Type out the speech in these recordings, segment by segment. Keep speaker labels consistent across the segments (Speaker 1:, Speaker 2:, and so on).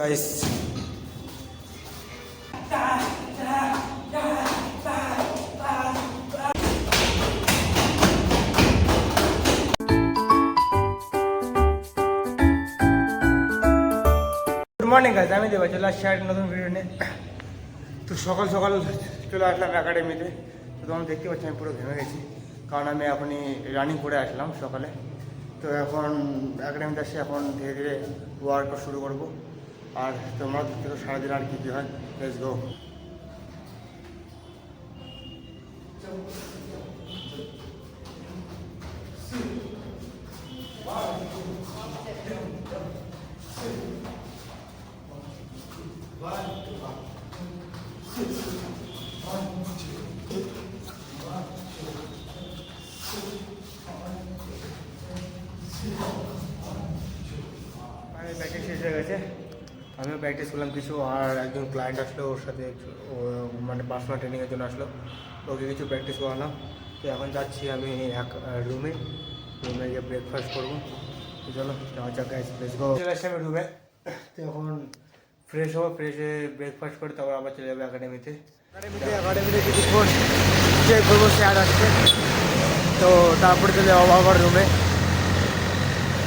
Speaker 1: Guys good morning guys, আমি দেবা চলে আসছি একটা নতুন ভিডিও নিয়ে। তো সকাল সকাল চলে আসলাম একাডেমিতে। তো তোমরা দেখতে পাচ্ছি আমি পুরো ঘেমে গেছি, কারণ আমি এখনই রানিং করে আসলাম সকালে। তো এখন একাডেমিতে আসছি, এখন ধীরে ধীরে ওয়ার্কআউট শুরু করব। আর তোমরা দেখতে তো সারাদিন আর কী কী হয়, লেটস গো। প্র্যাকটিস শেষ হয়ে গেছে, আমিও প্র্যাকটিস করলাম কিছু। আর একজন ক্লায়েন্ট আসলো, ওর সাথে মানে পার্সোনাল ট্রেনিংয়ের জন্য আসলো, ওকে কিছু প্র্যাকটিস করালাম। তো এখন যাচ্ছি আমি এক রুমে গিয়ে ব্রেকফাস্ট করবো। তো চলো যাওয়া যাক গাইস, লেটস গো। চলে আসছি আমি রুমে। তো এখন ফ্রেশ হবো, ফ্রেশ হয়ে ব্রেকফাস্ট করে তারপর আবার চলে যাবো একাডেমিতে কিছুক্ষণ চেক করবো, স্যার আসছে। তো তারপরে চলে যাবো আবার রুমে।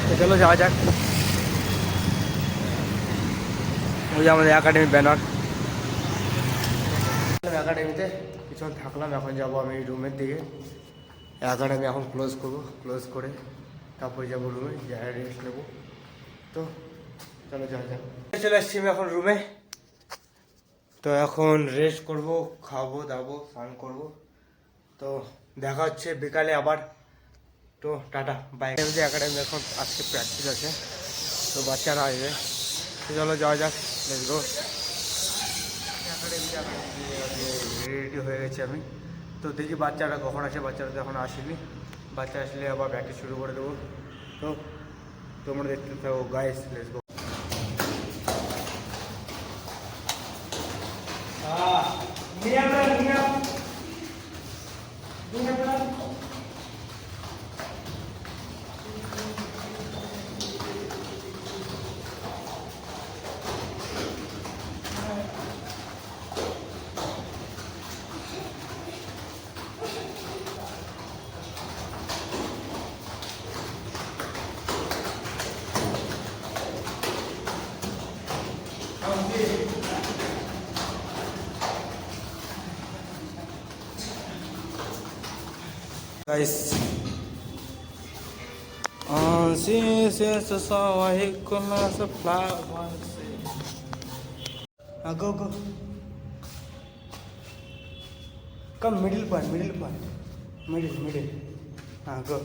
Speaker 1: তো চলো যাওয়া যাক। ওই যে আমাদের একাডেমি ব্যানার। একাডেমিতে কিছুক্ষণ থাকলাম, এখন যাবো আমি রুমের দিকে। একাডেমি এখন ক্লোজ করবো, ক্লোজ করে তারপরে যাবো রুমে, যা রেস্ট নেবো। তো চলো যাওয়া যাক। চলে আসছি আমি এখন রুমে। তো এখন রেস্ট করবো, খাবো দাবো, স্নান করবো। তো দেখা হচ্ছে বিকালে আবার। তো টাটা বাই। একাডেমি এখন আজকে প্র্যাকটিস আছে, তো বাচ্চারা আসবে। তো চলো যাওয়া যাক, লেটস গো। রেডি হয়ে গেছি আমি। তো দেখি বাচ্চারা কখন আসে, বাচ্চারা তো এখন আসেনি। বাচ্চা আসলে আবার প্র্যাকটিস শুরু করে দেবো। তো তোমরা দেখতে থাকো guys, let's go. Guys, since the song I could supply one. Go go. Come middle part, middle. Go. Go.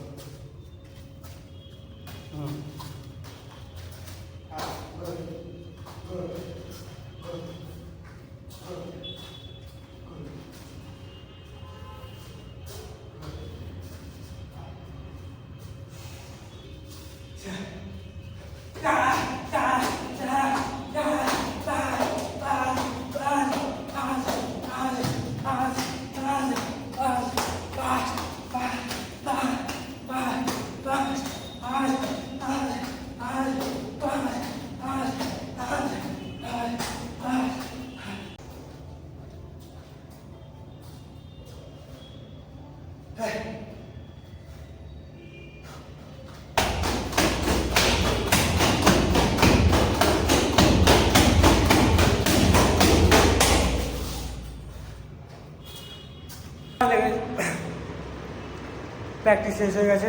Speaker 1: Practice শেষ হয়ে গেছে।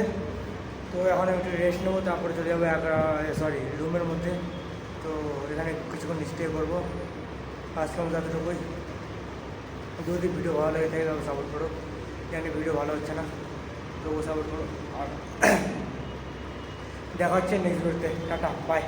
Speaker 1: তো এখন একটু রেস্ট নেবো, তারপরে চলে যাবো রুমের মধ্যে। তো এখানে কিছুক্ষণ স্টে করবো। আজকে আমাদের এতটুকুই। যদি ভিডিও ভালো লেগে থাকে তাহলে সাপোর্ট করো। জানি ভিডিও ভালো হচ্ছে না, তবুও সাপোর্ট করো। আর দেখা হচ্ছে নেক্সট ভিডিওতে। Tata bye.